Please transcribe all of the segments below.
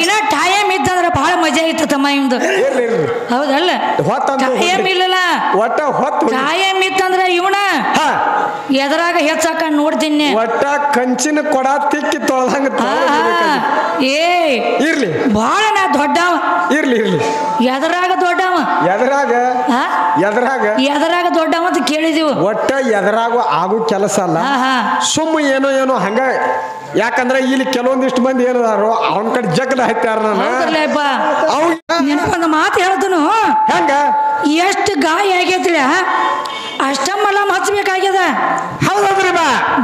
ಇನ್ನ ಟೈಮ್ ಇತ್ತಂದ್ರ ಬಹಳ ಮಜಾ ಇತ್ತು ತಮ್ಮ ಇವಂದು. ಹೌದಲ್ಲ ಟೈಮ್ ಇಲ್ಲಲ್ಲ ಟೈಮ್ ಇತ್ತಂದ್ರ ಇವನ ಎದರಾಗ ಹೆಚ್ಚಾಕ ನೋಡ್ತೀನಿ ಒಟ್ಟ ಕಂಚಿನ ಕೊಡ ತಿಕ್ಕಿ ತೊಳ್ದಂಗ ಏ ಇರ್ಲಿ ಬಹಳ ನಾ ದೊಡ್ಡವ ಇರ್ಲಿ ಇರ್ಲಿ ಎದರಾಗ ದೊಡ್ಡವ ಎದರಾಗ ದೊಡ್ಡವ ಅಂತ ಕೇಳಿದೀವಿ. ಒಟ್ಟ ಎದರಾಗ ಆಗು ಕೆಲಸ ಅಲ್ಲ ಸುಮ್ಮ ಏನೋ ಏನೋ ಹಂಗ. ಯಾಕಂದ್ರೆ ಇಲ್ಲಿ ಕೆಲವೊಂದಿಷ್ಟು ಮಂದಿ ಏನದಾರು ಅವನ ಕಡೆ ಜಗ್ಲ ಹತ್ತಾರ. ಒಂದು ಮಾತು ಹೇಳ್ತನು ಹೆಂಗ ಎಷ್ಟು ಗಾಯ ಆಗೈತ್ರಿ ಅಷ್ಟಮ್ಮಲ್ಲ ಹಚ್ಬೇಕಾಗ್ಯದ. ಹೌದ್ರಿ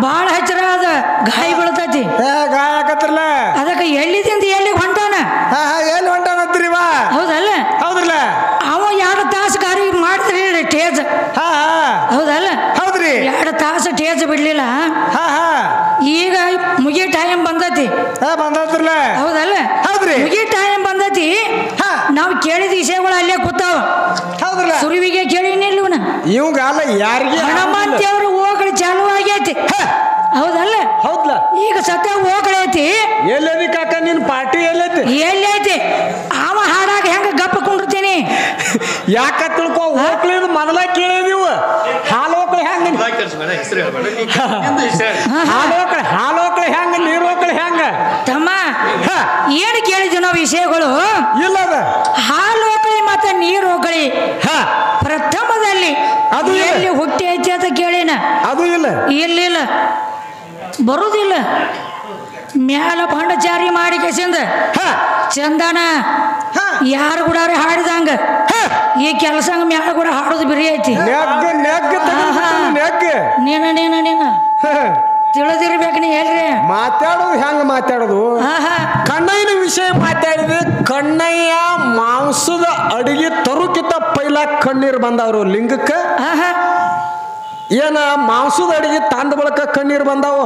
ಬಾಳ ಹಚ್ಚರ ಅದ ಗಾಯ ಬೀಳ್ತೈತಿ. ಗಾಯ ಆಗತ್ರಲ್ಲ ಅದಕ್ಕೆ ಎಲ್ಲಿದಿಂದ ಎಲ್ಲಿ ಹೊಂಟಾನ ಎಲ್ಲಿ ಹೊಂಟಾನತ್ರಿ ಹೌದಲ್ಲ ಹೌದ್ರಲ್ಲ ಅವ 2 ತಾಸು ಗಾರಿ ಮಾಡ್ತೀರಿ ಟೇಜ್. ಹೌದಲ್ಲ ಹೌದ್ರಿ 2 ತಾಸು ಟೇಜ್ ಬಿಡ್ಲಿಲ್ಲ. ಈಗ ಮುಗಿ ಟೈಮ್ ಬಂದತಿ ಬಂದ್ರಲ್ಲ ಹೌದಲ್ಲ ಹೌದ್ರಿ ಮುಗಿ ಟೈಮ್ ಬಂದತಿ. ನಾವ್ ಕೇಳಿದ ವಿಷಯಗಳು ಅಲ್ಲೇ ಕೂತಾವ. ಹೌದ್ರಲ್ಲ ಸುರುವಿಗೆ ಕೇಳಿನಿಲ್ವನ ಇವಾಗ ಅಲ್ಲ ಯಾರಿಗೆ ಹನುಮಂತಿ ಅವ್ರು ಹೋಗಳಿ ಚಾಲು ಆಗೈತಿ. ಹೌದಲ್ಲ ಹೌದ್ಲ ಈಗ ಸದ್ಯ ಹೋಗಳೈತಿ. ಎಲ್ಲೈತಿ ಕಾಕ ನಿನ್ ಪಾರ್ಟಿ ಎಲ್ಲೈತಿ ಅವ ಹಾಡಾಗ ಹೆಂಗ ಗಪ್ಪ ಕುಂಡಿರ್ತೀನಿ. ಯಾಕ ತಿಳ್ಕೊ ಹೋಗ್ಲಿದ್ ಮೊದಲ ಕೇಳಿ ನೀವು ಹಾಲೋಕ್ಳಿ ಹೆಂಗ ಹಾಲೋಕ್ಳಿ ಹೆಂಗ ನೀರೋಕ್ಳಿ ಹೆಂಗ ತಮ್ಮ ಏನು ಕೇಳಿದ್ವಿ ನಾವು ವಿಷಯಗಳು ಇಲ್ಲದ ಹಾಲೋಕಳಿ ಮತ್ತೆ ನೀರೋಕಳಿ ಪ್ರಥಮದಲ್ಲಿ ಅದು ಎಲ್ಲಿ ಹುಟ್ಟಿ ಐತಿ ಅಂತ ಕೇಳಿನ ಅದು ಇಲ್ಲ ಬರುದಿಲ್ಲ. ಮ್ಯಾಲ ಭಂಡಚಾರಿ ಮಾಡಿ ಕೆಸಿಂದ ಚಂದನ ಯಾರು ಕೂಡ ಹಾಡಿದಂಗ ಈ ಕೆಲಸ ಮ್ಯಾಲ ಕೂಡ ಹಾಡೋದು ಬಿರಿ ಐತಿ. ನೀನ ತಿಳಿದಿರ್ಬೇಕು. ನೀ ಹೇಳ್ರಿ ಮಾತಾಡೋದು ಹೆಂಗ ಮಾತಾಡೋದು ಕಣ್ಣಯ್ಯನ ವಿಷಯ ಮಾತಾಡಿದ್ವಿ. ಕಣ್ಣಯ್ಯ ಮಾಂಸದ ಅಡಿಗೆ ತರುಕಿತ ಪೈಲ ಕಣ್ಣೀರ್ ಬಂದವ್ರು ಲಿಂಗಕ್ಕ. ಏನ ಮಾಂಸದ ಅಡಿಗೆ ತಂದ ಬಳಕ ಕಣ್ಣೀರ್ ಬಂದಾವು.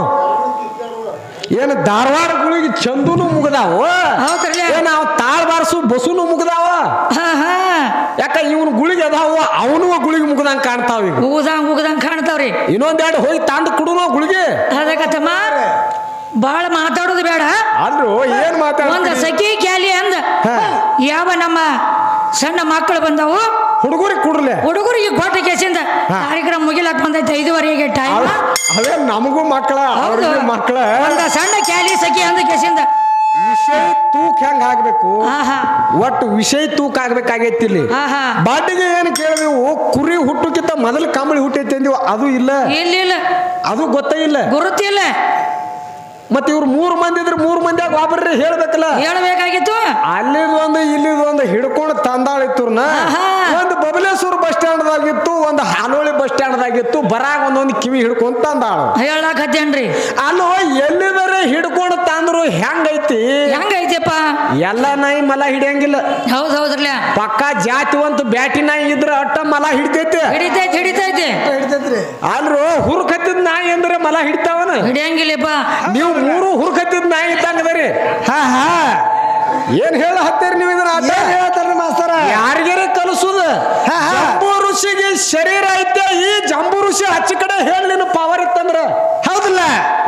ಏನು ಧಾರವಾಡಗಳಿಗೆ ಚಂದುನು ಮುಗ್ದಾವು. ಏನ ತಾಳ್ ಬಾರ್ಸು ಬಸುನು ಮುಗ್ದಾವ. ಯಾಕ ಇವನ್ ಗುಳಿಗೆ ಅದಾವ ಅವನು ಗುಳಿಗೆ ಮುಗ್ದಂಗ ಕಾಣ್ತಾವ. ಈಗ ಮುಗ್ದಂಗ ಕಾಣ್ತಾವ್ರಿ. ಇನ್ನೊಂದೆರಡು ಹೋಗಿ ತಂದು ಕುಡುನು ಗುಳಿಗೆ. ಅದಕ್ಕಮ್ಮ ಬಾಳ ಮಾತಾಡೋದು ಬೇಡ. ಅಲ್ರು ಏನ್ ಮಾತಾಡ ಒಂದ ಸಖಿ ಕ್ಯಾಲಿ ಅಂದ ಯಾವ ನಮ್ಮ ಸಣ್ಣ ಮಕ್ಕಳು ಬಂದವು ಹುಡುಗರಿಗೆ ಗೋಟ ಕೇಸಿಂದ ಕಾರ್ಯಕ್ರಮ ಮುಗಿಲಾಕ್ ಬಂದೈತೆ 5:15ಗೆ ಟೈಮ್. ಅವೇ ನಮಗೂ ಮಕ್ಕಳ ಮಕ್ಕಳ ಒಂದ ಸಣ್ಣ ಕ್ಯಾಲಿ ಸಖಿ ಅಂದ ಕೇಸಿಂದ ವಿಷಯ ತೂಕ ಹೆಂಗ ಆಗ್ಬೇಕು. ಒಟ್ಟು ವಿಷಯ ತೂಕ ಆಗ್ಬೇಕಾಗೈತಿ. ಇಲ್ಲಿ ಬಾಡಿಗೆ ಏನ್ ಕೇಳಿದೆವು ಕುರಿ ಹುಟ್ಟುಕಿಂತ ಮೊದಲು ಕಂಬಳಿ ಹುಟ್ಟೈತಿ ಅಂದಿವು. ಅದು ಇಲ್ಲ ಅದು ಗೊತ್ತಿಲ್ಲ ಗುರುತಿಲ್ಲ. ಮತ್ತೆ ಇವ್ರು 3 ಮಂದಿ ಇದ್ರೆ 3 ಮಂದಿಯಾಗ ಒಬ್ಬರ್ರಿ ಹೇಳ್ಬೇಕಲ್ಲ. ಹೇಳ್ಬೇಕಾಗಿತ್ತು. ಅಲ್ಲಿದೊಂದು ಇಲ್ಲಿದೊಂದು ಹಿಡ್ಕೊಂಡು ತಂದಾಳಿತ್ತು. ಒಂದು ಬಬಲೇಶ್ವರ ಬಸ್ ಸ್ಟ್ಯಾಂಡ್ದಾಗಿತ್ತು, ಒಂದು ಹಾನೋಳಿ ಬಸ್ ಸ್ಟ್ಯಾಂಡ್ದಾಗಿತ್ತು. ಬರಾಗ ಒಂದೊಂದು ಕಿವಿ ಹಿಡ್ಕೊಂಡು ತಂದಾಳು. ಹೇಳಾಕತ್ತೇನ್ರಿ ಅಲ್ಲೋ ಎಲ್ಲಿದರೆ ಹಿಡ್ಕೊಂಡು ತಂದ್ರು ಹೆಂಗೈತಿಪ್ಪ. ಎಲ್ಲ ನಾಯಿ ಮಲ ಹಿಡಿಯಂಗಿಲ್ಲ. ಹೌದ್ರಲ್ಲ ಪಕ್ಕ ಜಾತಿವಂತ ಬ್ಯಾಟಿ ನಾಯಿ ಇದ್ರ ಅಟ್ಟ ಮಲ ಹಿಡಿತೈತಿ. ಅಲ್ರು ಹುರ್ಕತ್ತಿದ್ ನಾಯಿ ಅಂದ್ರೆ ಮಲ ಹಿಡಿತಾವನ ಹಿಡಿಯಂಗಿಲ್ಲಪ್ಪ. ನೀವು 3 ಹುರ್ಕತ್ತಿದ್ ನಾಯಿ ಇದ್ದಂಗದರಿ. ಏನ್ ಹೇಳ ಹತ್ತೀರಿ ನೀವು ಇದನ್ನ ಹೇಳ್ತಾರ ಮಾಸ್ತರ. ಯಾರಿಗಾರ ಕಲಿಸುದ ಜಂಬೂ ಋಷಿಗೆ ಶರೀರ ಐತೆ. ಈ ಜಂಬೂ ಋಷಿ ಹಚ್ಚ ಕಡೆ ಹೇಳಿ ಪವರ್ ಇತ್ತಂದ್ರ ಹೌದಲ್ಲ.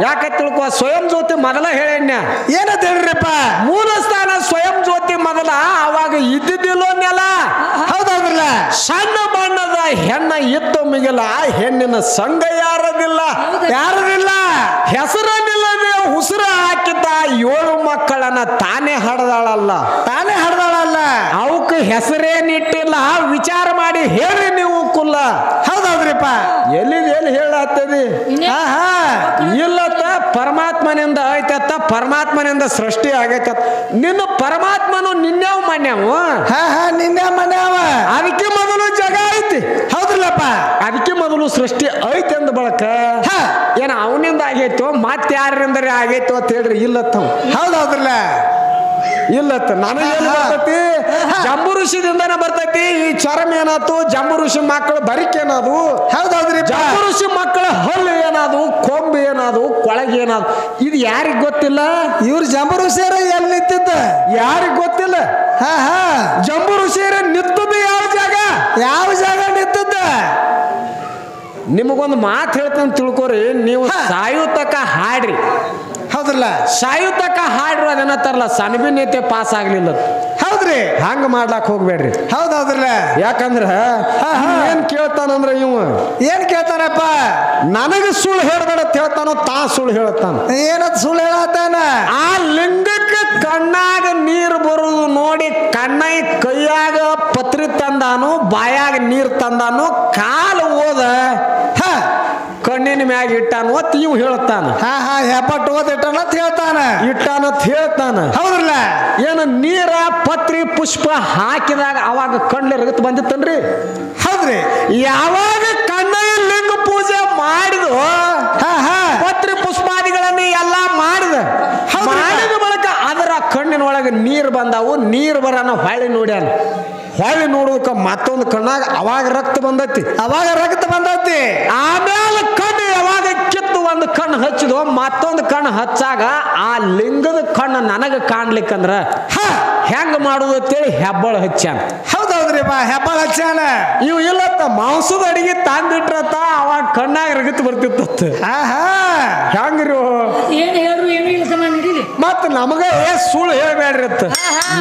ಯಾಕ ತಿಳ್ಕೊ ಸ್ವಯಂ ಜ್ಯೋತಿ ಮೊದಲ ಹೇಳಣ್ಯ ಏನಂತ ಹೇಳ್ರಿಪ್ಪ. ಮೂಲ ಸ್ಥಾನ ಸ್ವಯಂ ಜ್ಯೋತಿ ಮೊದಲ ಅವಾಗ ಇದ್ದಿದ್ದಿಲ್ಲೋ ನೆಲ. ಹೌದಲ್ಲ. ಸಣ್ಣ ಬಣ್ಣದ ಹೆಣ್ಣ ಇತ್ತು ಮಿಗಿಲ ಹೆಣ್ಣಿನ ಸಂಘ ಯಾರದಿಲ್ಲ ಹೆಸರನ್ನಿಲ್ಲದೆ ಉಸಿರ ಹಾಕಿದ್ದ 7 ಮಕ್ಕಳನ್ನ ತಾನೇ ಹಡ್ದಾಳಲ್ಲ. ಅವಕ್ಕ ಹೆಸರೇನಿಟ್ಟಿಲ್ಲ. ವಿಚಾರ ಮಾಡಿ ಹೇಳ್ರಿ ನೀವು ಕುಲ್ಲ. ಹೌದೌದ್ರಿಪ್ಪ. ಎಲ್ಲಿ ಹೇಳತ್ತದಿ ಇಲ್ಲತ್ತ ಪರಮಾತ್ಮನಿಂದ ಐತತ್ತ. ಪರಮಾತ್ಮನಿಂದ ಸೃಷ್ಟಿ ಆಗೈತ. ನಿನ್ನ ಪರಮಾತ್ಮನು ನಿನ್ಯಾವ ಮನ್ಯಾವ ನಿನ್ಯಾವ ಮನ್ಯಾವ. ಅದಕ್ಕೆ ಮೊದಲು ಜಗ ಐತಿ. ಹೌದ್ರಲ್ಲಪ್ಪ. ಅದಕ್ಕೆ ಮೊದಲು ಸೃಷ್ಟಿ ಐತಿ ಅಂದ ಬಳಕ ಏನ ಅವನಿಂದ ಆಗೈತೋ ಮತ್ತೆ ಯಾರಿಂದರೆ ಆಗೈತೋ ಅಂತ ಹೇಳ್ರಿ ಇಲ್ಲತ್ತ. ಹೌದೌದ್ರಲ್ಲ ಇಲ್ಲತ್ತ. ನನಗೇನು ಬರ್ತೈತಿ ಜಂಬೂ ಋಷಿದಿಂದನೇ ಬರ್ತೈತಿ. ಈ ಚರಮ ಏನಾತು ಜಂಬೂ ಋಷಿ ಮಕ್ಕಳು ಬರಿಕೇನದು. ಹೌದೌದ್ರಿ. ಜಂಬೂ ಋಷಿ ಮಕ್ಕಳ ಹಳ್ಳಿ ಏನಾದು ಕೊಂಬು ಏನಾದು ಕೊಳಗೆ ಏನಾದು ಇದು ಯಾರಿಗ್ ಗೊತ್ತಿಲ್ಲ. ಇವ್ರು ಜಂಬೂ ಋಷಿಯರ ಎಲ್ಲಿ ನಿಂತಿದ್ದ ಯಾರಿಗ್ ಗೊತ್ತಿಲ್ಲ. ಜಂಬೂ ಋಷಿಯರ ನಿಂತದ್ದು ಯಾವ ಜಾಗ ನಿಂತದ್ದ. ನಿಮಗೊಂದು ಮಾತು ಹೇಳ್ತಂತ ತಿಳ್ಕೊರಿ. ನೀವು ಸಾಯೋ ತಕ ಹಾಡ್ರಿ. ಹೌದಲ್ಲ ಸಾಯುತಕ ಹಾಡ್ರು ಅದೇನತ್ತಾರಲ್ಲ ಸನ್ಭಿನ್ಯತೆ ಪಾಸ್ ಆಗ್ಲಿಲ್ಲ ಹೌದ್ರಿ ಹಂಗ ಮಾಡ್ಲಾಕ್ ಹೋಗ್ಬೇಡ್ರಿ ಹೌದೌದ್ರಲ್ಲ ಯಾಕಂದ್ರ ಏನ್ ಕೇಳ್ತಾನಂದ್ರ ಇವ ಏನ್ ಕೇಳ್ತಾನಪ್ಪ ನನಗ ಸುಳ್ಳು ಹೇಳ್ಬೇಡ ಹೇಳ್ತಾನೋ ತಾ ಸುಳ್ಳು ಹೇಳ್ತಾನ ಏನತ್ ಸುಳ್ಳು ಹೇಳತ್ತಾನ ಆ ಲಿಂಗಕ್ಕೆ ಕಣ್ಣಾಗ ನೀರು ಬರುದು ನೋಡಿ ಕಣ್ಣೈ ಕೈಯಾಗ ಪತ್ರಿ ತಂದಾನು ಬಾಯಾಗ ನೀರ್ ತಂದಾನು ಕಾಲು ಓದ ಕಣ್ಣಿನ ಮ್ಯಾಗ ಇಟ್ಟಾನ ಒತ್ ಇವ್ ಹೇಳ್ತಾನ ಹೆಬ್ಬಟ್ಟು ಓದ್ ಇಟ್ಟಾನತ್ ಹೇಳ್ತಾನ ಇಟ್ಟಾನತ್ ಹೇಳ್ತಾನ ಹೌದಲ್ಲ ಏನು ನೀರ ಪತ್ರಿ ಪುಷ್ಪ ಹಾಕಿದಾಗ ಅವಾಗ ಕಣ್ಣು ರಗತ್ ಬಂದಿತ್ತನ್ರಿ ಹೌದ್ರಿ ಯಾವಾಗ ಕಣ್ಣ ಲಿಂಗ ಪೂಜೆ ಮಾಡಿದು ಪತ್ರಿ ಪುಷ್ಪಾದಿಗಳನ್ನ ಎಲ್ಲಾ ಮಾಡಿದ ಮಾಡಿದ ಬಳಿಕ ಅದರ ಕಣ್ಣಿನೊಳಗೆ ನೀರು ಬಂದಾವು ನೀರು ಬರೋಣ ಹೊಳ್ಳಿ ನೋಡ್ಯಾನ ಹೊಳ್ಳಿ ನೋಡುದಕ್ಕ ಮತ್ತೊಂದು ಕಣ್ಣಾಗ ಅವಾಗ ರಕ್ತ ಬಂದೈತಿ ಆಮೇಲೆ ಕಣ್ಣು ಯಾವಾಗ ಕಿತ್ತು ಒಂದು ಕಣ್ಣು ಹಚ್ಚಿದೋ ಮತ್ತೊಂದು ಕಣ್ಣು ಹಚ್ಚಾಗ ಆ ಲಿಂಗದ ಕಣ್ಣು ನನಗ ಕಾಣ್ಲಿಕ್ಕಂದ್ರ ಹೆಂಗ ಮಾಡುದು ಅಂತೇಳಿ ಹೆಬ್ಬಳ ಹಚ್ಚಾನ ಹೌದೌದ್ರಿ ಹೆಬ್ಬಳ ಹಚ್ಚಾನ ಇವ್ ಇಲ್ಲತ್ತ ಮಾಂಸದ ಅಡಿಗೆ ತಂದಿಟ್ರತ್ತ ಅವಾಗ ಕಣ್ಣಾಗ ರಗತ್ ಬರ್ತಿತ್ತ ಹೆಂಗ್ರಿ ಮತ್ ನಮಗ ಸುಳ್ಳು ಹೇಳ್ಬೇಡ್ರಿ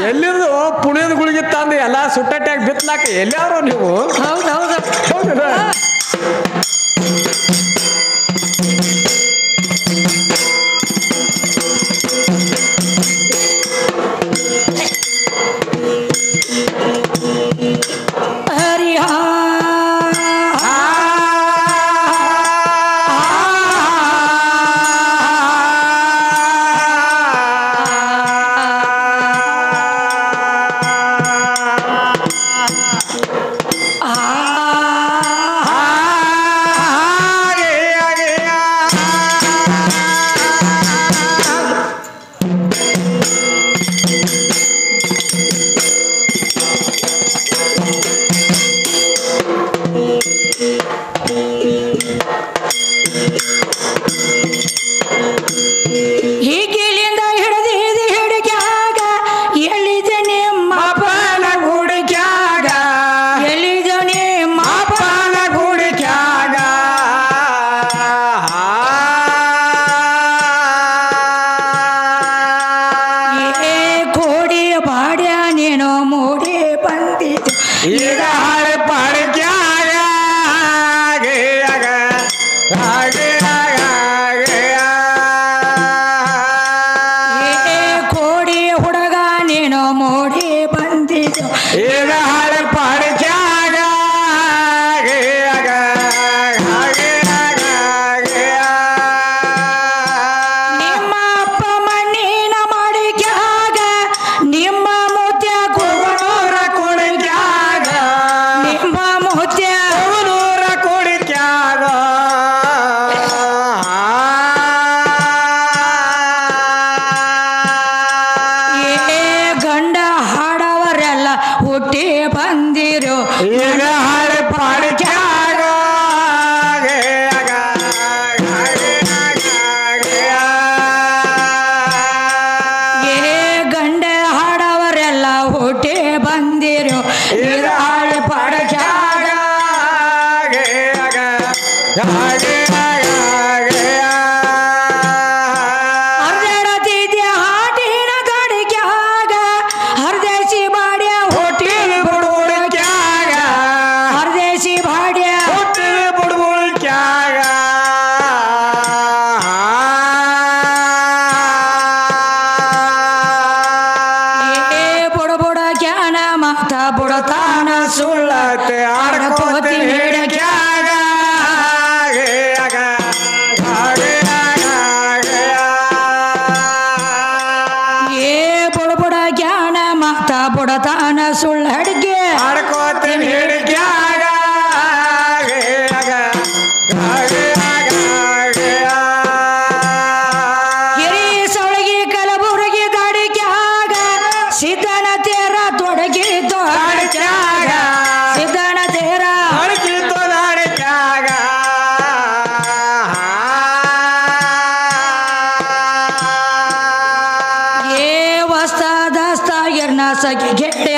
ಎಲ್ಲಿಂದು ಪುಣ್ಯದ ಗುಳಿಗೆ ತಂದು ಎಲ್ಲಾ ಸುಟ್ಟಟ್ಟಾಗ ಬಿತ್ಲಾಕ ಎಲ್ಲಾರು ನೀವು ಹೌದಾ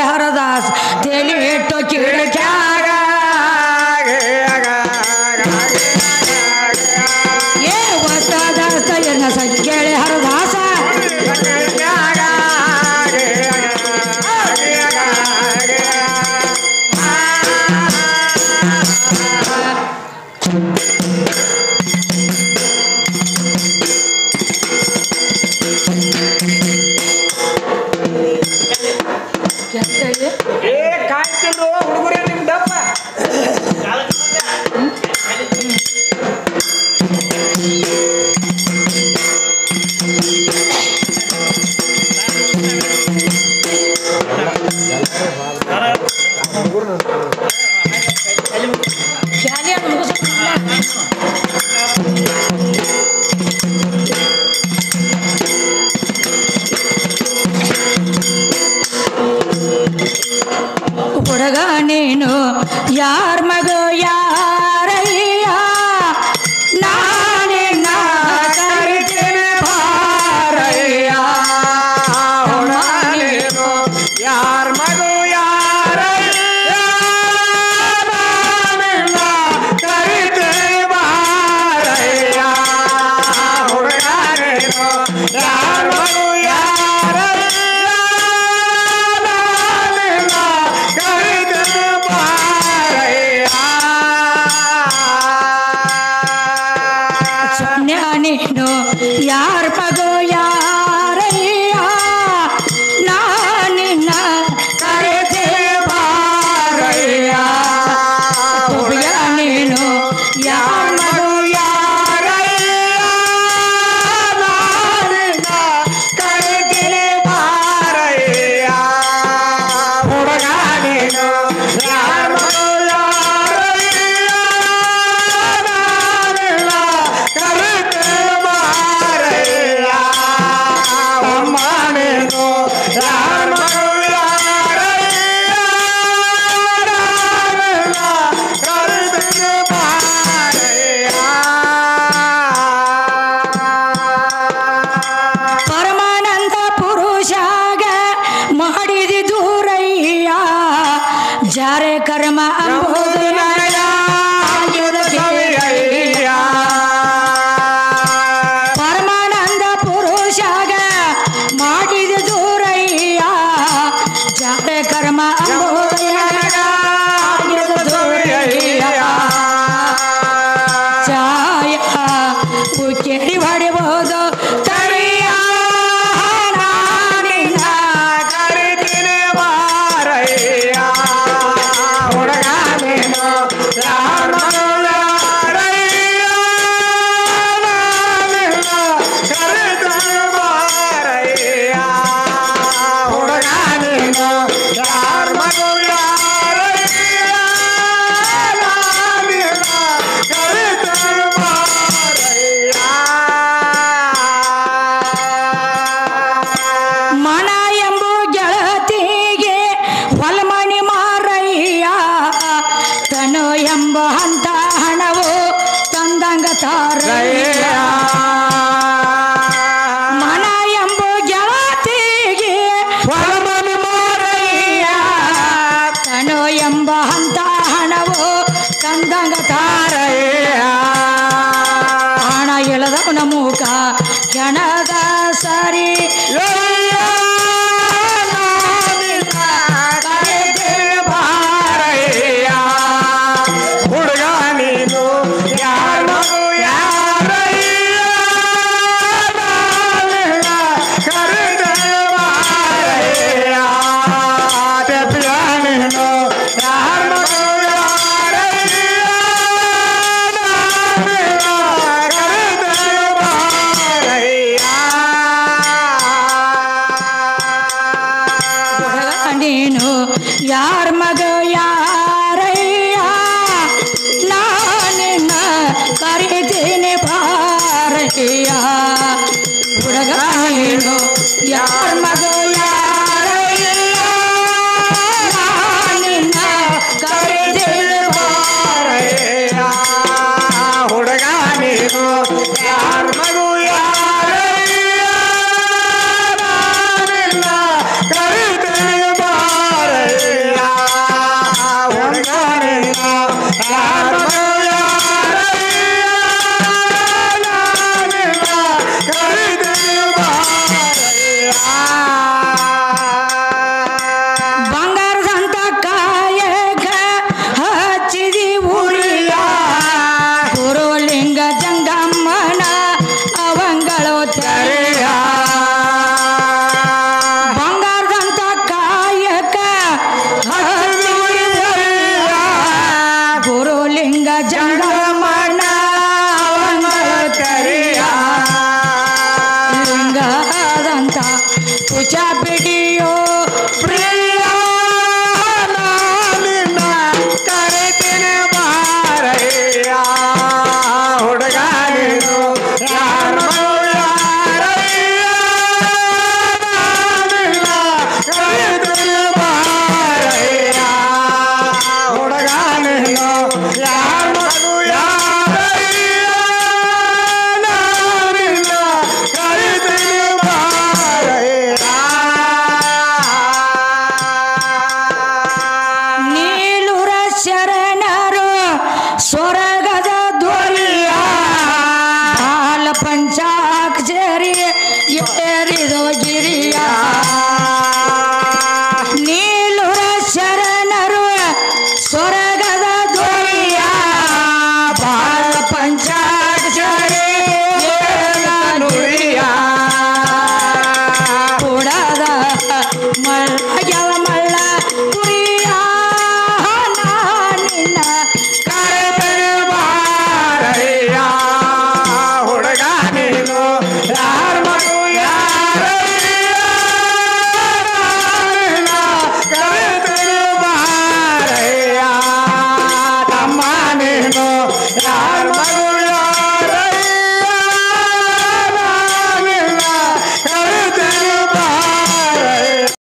ಹರದಾಸ್ ತೇಲಿ ಇಟ್ಟು ಕಿಡಿಕ್ಯಾಗ ಏ ಹೊಸ ದಾಸ್ತ ಎನ್ನ ಸಕ್ಕೇಳಿ ಹರದ ಏ ಕಾಯ್ತಿಲ್ರು ಹುಡುಗರೇ ನಿಮ್ದಪ್ಪ ಹುಡುಗ ನೀನು ಯಾರ ಮಗ ಯಾರಯ್ಯ ನಾನಿನ್ನ ಕರಿತೀನಿ ಬಾರಯ್ಯ ನೀನು ಯಾರ ಮಗು ಯಾರಯ್ಯ ನಾನಿನ್ನ ಕರಿತೀನಿ ಬಾರಯ್ಯ ಹುಡುಗ ನೀನು ಯಾರ ಮಗು ನೀನು ಯಾರ ಮಗೋ ಯಾರಯ್ಯ ನಾನಿನ್ನ ಕರೆದೆ ಬಾರಯ್ಯ ನೀನು ಯಾರ ಮಗೋ ಯಾರಯ್ಯ ನಾನಿನ್ನ ಕರಿತೀನಿ ಬಾರಯ್ಯ ಹುಡುಗ ನೀನು ಯಾರ ಮಗು ಜಾರೆ ಕರ್ಮ ಪರಮಾನಂದ ಪುರುಷಾಗ ಮಾಡಿದ ದೂರಯ್ಯ ಜಾರೆ ಕರ್ಮ ಚಾಯ ಉಕ್ಕೇರಿ ಹೊಡಿಬಹುದು ತರಿಯ ನಾನಿನ್ನ ಕರಿತೀನಿ ಬಾರಯ್ಯ ಹುಡುಗ ನೀನು ಯಾರ ಮಗು ಯಾರಯ್ಯ ನಾನಿನ್ನ ಕರಿತೀನಿ ಬಾರಯ್ಯ ಹುಡುಗ ನೀನು ಯಾರ ಮಗು ಯಾರಯ್ಯ ನಾನಿನ್ನ ಕರಿತೀನಿ ಬಾರಯ್ಯ ಮನ ಎಂಬು ಗೆಳತಿಗೆ ಹೊಲಮಣಿ ಮಾರಯ್ಯ ತನು ಎಂಬ ಹಂತ ಹಣವು ತಂದಂಗ ತಾರಯ್ಯ ಮನ ಎಂಬು ಗೆಳತಿಗೆ ಹೊಲಮಣಿ ಮಾರಯ್ಯ ತನು ಎಂಬ ಹಂತ ಹಣವು ತಂದಂಗ ತಾರಯ್ಯ ಹಣ ಎಳೆದವನ ಮುಖ ಕೆಣದ ಸರಿ ಹುಡುಗ ನೀನು ಯಾರ ಮಗು ಯಾರಯ್ಯ ಕರಿತೀನಿ ಬಾರಯ್ಯ ನೀನು ಯಾರ ಮಗು ಯಾರಯ್ಯ ಕರಿತೀನಿ ಬಾರಯ್ಯ ನೀನು ಯಾರ ಮಗ ಯಾರಯ್ಯ ನಾನಿನ್ನ ಕರಿತೀನಿ ಬಾರಯ್ಯ ಹುಡುಗ ನೀನು ಯಾರ ಮಗ ಯಾರಯ್ಯ ನಾನಿನ್ನ ಕರಿತೀನಿ ಬಾರಯ್ಯ ಹುಡುಗ ನೀನು ಯಾರ ಮಗು ಯಾರಯ್ಯ ನಾನಿನ್ನ ಕರಿತೀನಿ ಬಾರಯ್ಯ ಹುಡುಗ ನೀನು ಯಾರ ಮಗು ಯಾರಯ್ಯ ನಾನಿನ್ನ ಕರಿತೀನಿ ಬಾರಯ್ಯ ಅಯ್ಯೋ